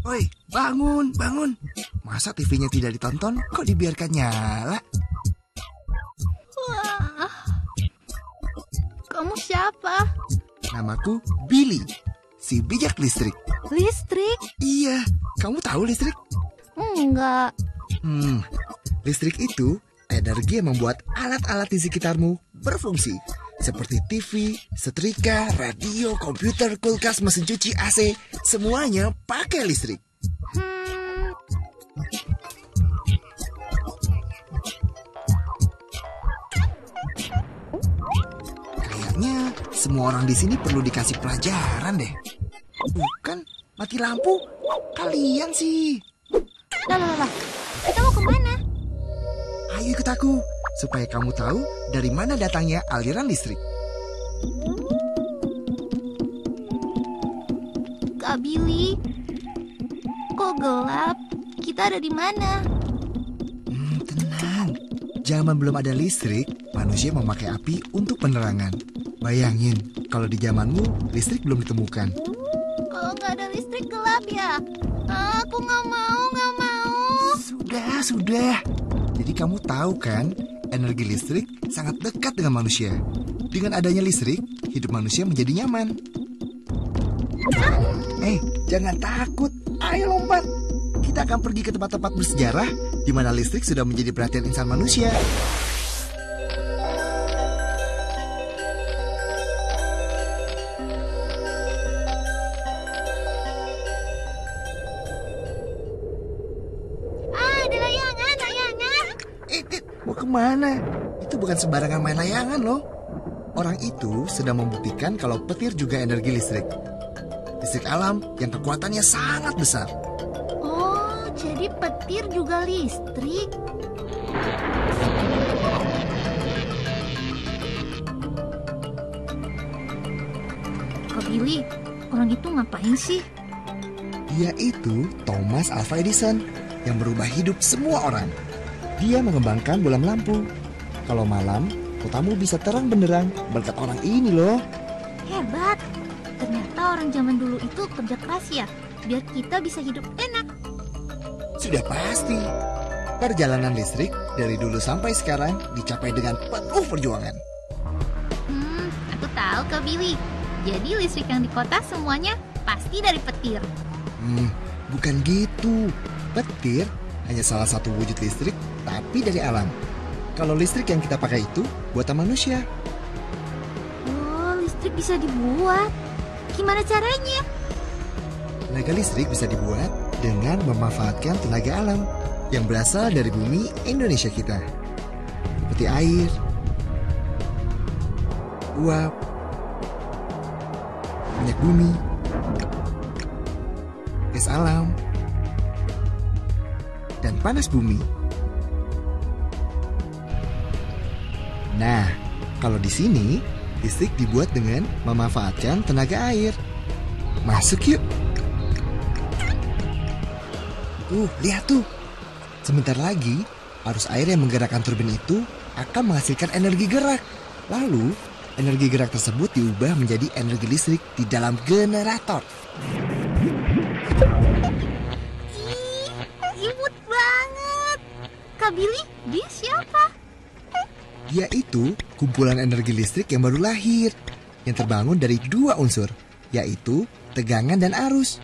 Woi, bangun, bangun. Masa TV-nya tidak ditonton, kok dibiarkan nyala? Wah, kamu siapa? Namaku Billy, si bijak listrik. Listrik? Iya, kamu tahu listrik? Enggak. Listrik itu energi yang membuat alat-alat di sekitarmu berfungsi. Seperti TV, setrika, radio, komputer, kulkas, mesin cuci, AC. Semuanya pakai listrik. Kayaknya semua orang di sini perlu dikasih pelajaran deh. Bukan, mati lampu. Kalian sih. Lah. Kita mau kemana? Ayo ikut aku, supaya kamu tahu dari mana datangnya aliran listrik. Kak Billy, kok gelap? Kita ada di mana? Tenang, zaman belum ada listrik, manusia memakai api untuk penerangan. Bayangin, kalau di zamanmu listrik belum ditemukan. Kalau nggak ada listrik gelap ya? Aku nggak mau. Sudah. Jadi kamu tahu kan, energi listrik sangat dekat dengan manusia. Dengan adanya listrik, hidup manusia menjadi nyaman. Jangan takut. Ayo lompat. Kita akan pergi ke tempat-tempat bersejarah di mana listrik sudah menjadi perhatian insan manusia. Ada layangan. Mau kemana? Itu bukan sembarangan main layangan loh. Orang itu sedang membuktikan kalau petir juga energi listrik. Listrik alam yang kekuatannya sangat besar. Oh, jadi petir juga listrik? Kak Billy, orang itu ngapain sih? Dia itu Thomas Alva Edison yang merubah hidup semua orang. Dia mengembangkan bola lampu. Kalau malam, kotamu bisa terang benderang berkat orang ini loh. Hebat. Ternyata orang zaman dulu itu kerja keras ya, biar kita bisa hidup enak. Sudah pasti. Perjalanan listrik dari dulu sampai sekarang dicapai dengan penuh perjuangan. Aku tahu Kak Billy. Jadi listrik yang di kota semuanya pasti dari petir. Bukan gitu. Petir hanya salah satu wujud listrik, tapi dari alam. Kalau listrik yang kita pakai itu buatan manusia. Oh, listrik bisa dibuat. Gimana caranya? Tenaga listrik bisa dibuat dengan memanfaatkan tenaga alam yang berasal dari bumi Indonesia kita. Seperti air, uap, minyak bumi, gas alam, dan panas bumi. Nah, kalau di sini listrik dibuat dengan memanfaatkan tenaga air. Masuk yuk. Lihat tuh. Sebentar lagi, arus air yang menggerakkan turbin itu akan menghasilkan energi gerak. Lalu, energi gerak tersebut diubah menjadi energi listrik di dalam generator. Imut banget. Kak Billy, dia siapa? Dia itu kumpulan energi listrik yang baru lahir, yang terbangun dari dua unsur, yaitu tegangan dan arus.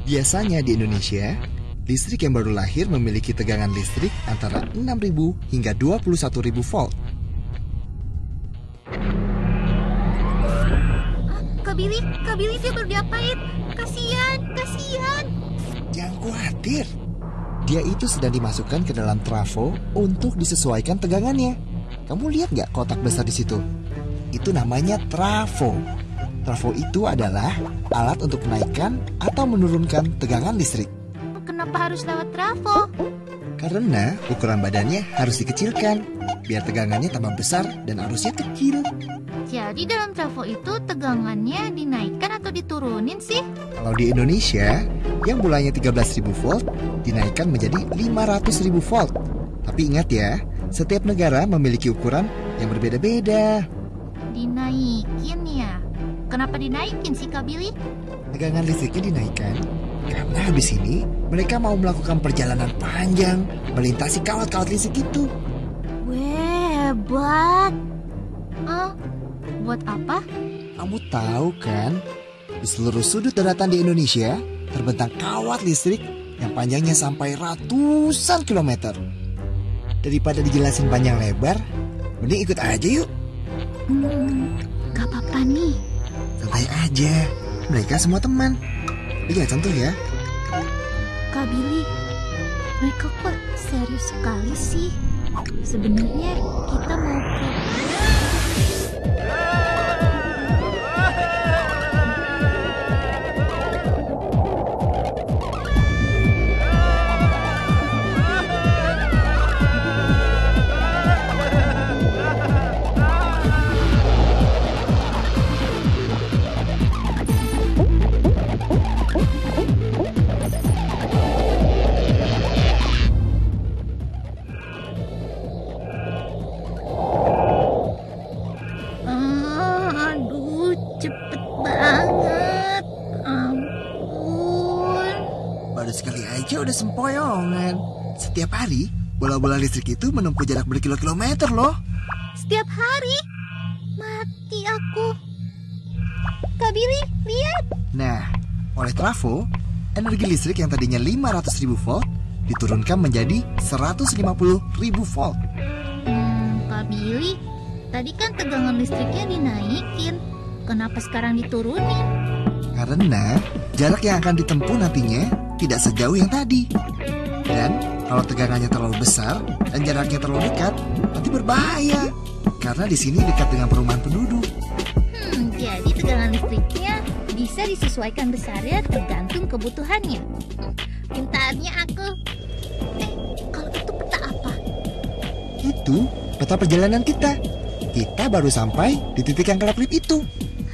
Biasanya di Indonesia, listrik yang baru lahir memiliki tegangan listrik antara 6.000 hingga 21.000 volt. Kak Billy dia baru diapain? Kasian. Jangan khawatir. Dia itu sedang dimasukkan ke dalam trafo untuk disesuaikan tegangannya. Kamu lihat nggak kotak besar di situ? Itu namanya trafo. Trafo itu adalah alat untuk menaikkan atau menurunkan tegangan listrik. Kenapa harus lewat trafo? Karena ukuran badannya harus dikecilkan, biar tegangannya tambah besar dan arusnya kecil. Jadi dalam trafo itu tegangannya dinaikkan atau diturunin sih? Kalau di Indonesia, yang mulanya 13.000 volt dinaikkan menjadi 500.000 volt. Tapi ingat ya, setiap negara memiliki ukuran yang berbeda-beda. Dinaikin ya? Kenapa dinaikin sih Kak Billy? Tegangan listriknya dinaikkan karena habis ini mereka mau melakukan perjalanan panjang melintasi kawat-kawat listrik itu. Weh, hebat. Buat apa? Kamu tahu kan, di seluruh sudut daratan di Indonesia terbentang kawat listrik yang panjangnya sampai ratusan kilometer. Daripada dijelasin panjang lebar, mending ikut aja yuk. Gak apa-apa nih. Santai aja, mereka semua teman. Tapi jangan sentuh ya. Kak Billy, mereka kok serius sekali sih? Sebenarnya kita mau ke... Aduh, cepet banget. Ampun. Baru sekali aja udah sempoyongan. Setiap hari, bola-bola listrik itu menempuh jarak berkilo-kilometer loh. Setiap hari? Mati aku. Kak Billy, lihat. Nah, oleh trafo, energi listrik yang tadinya 500.000 volt diturunkan menjadi 150.000 volt. Kak Billy, tadi kan tegangan listriknya dinaikin. Kenapa sekarang diturunin? Karena jarak yang akan ditempuh nantinya tidak sejauh yang tadi. Dan kalau tegangannya terlalu besar dan jaraknya terlalu dekat, nanti berbahaya. Karena di sini dekat dengan perumahan penduduk. Jadi tegangan listriknya bisa disesuaikan besarnya tergantung kebutuhannya. Pintarnya aku. Kalau itu peta apa? Itu peta perjalanan kita. Kita baru sampai di titik yang kedap-kedip itu.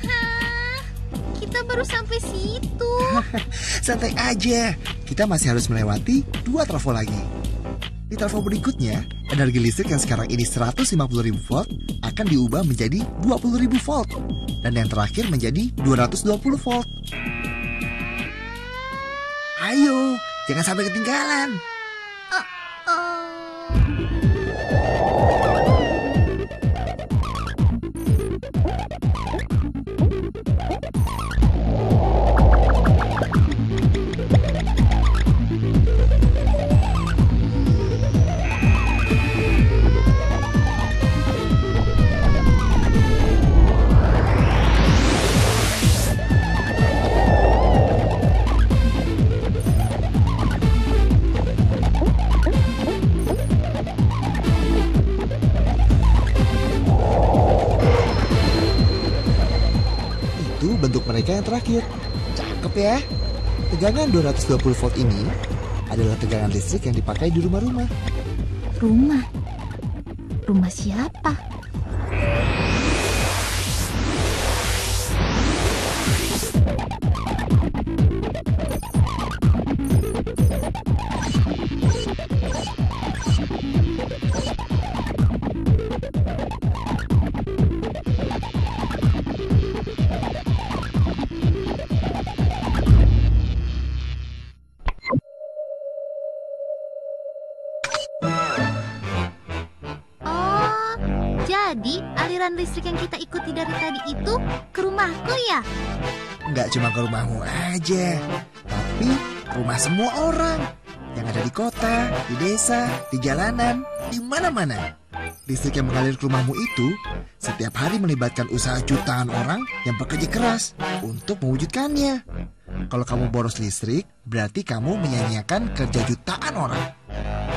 Hah? Kita baru sampai situ. Santai aja, kita masih harus melewati 2 trafo lagi. Di trafo berikutnya, energi listrik yang sekarang ini 150.000 volt akan diubah menjadi 20.000 volt. Dan yang terakhir menjadi 220 volt. Ayo, jangan sampai ketinggalan. Bentuk mereka yang terakhir. Cakep ya. Tegangan 220 volt ini adalah tegangan listrik yang dipakai di rumah-rumah. Rumah? Rumah siapa? Jadi, aliran listrik yang kita ikuti dari tadi itu ke rumahku ya? Nggak cuma ke rumahmu aja, tapi ke rumah semua orang yang ada di kota, di desa, di jalanan, di mana-mana. Listrik yang mengalir ke rumahmu itu setiap hari melibatkan usaha jutaan orang yang bekerja keras untuk mewujudkannya. Kalau kamu boros listrik, berarti kamu menyanyiakan kerja jutaan orang.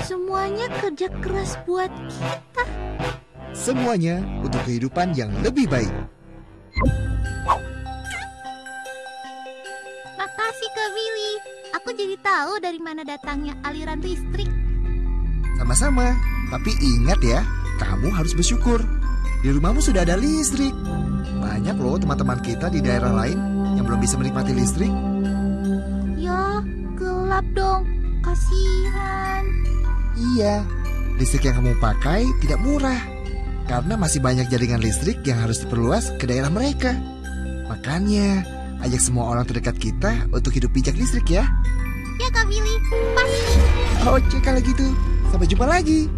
Semuanya kerja keras buat kita. Semuanya untuk kehidupan yang lebih baik. Makasih Kak Billy. Aku jadi tahu dari mana datangnya aliran listrik. Sama-sama. Tapi ingat ya, kamu harus bersyukur. Di rumahmu sudah ada listrik. Banyak loh teman-teman kita di daerah lain yang belum bisa menikmati listrik. Ya, gelap dong. Kasihan. Iya, listrik yang kamu pakai tidak murah. Karena masih banyak jaringan listrik yang harus diperluas ke daerah mereka. Makanya, ajak semua orang terdekat kita untuk hidup bijak listrik ya. Ya Kak Billy, pasti. Oke kalau gitu, sampai jumpa lagi.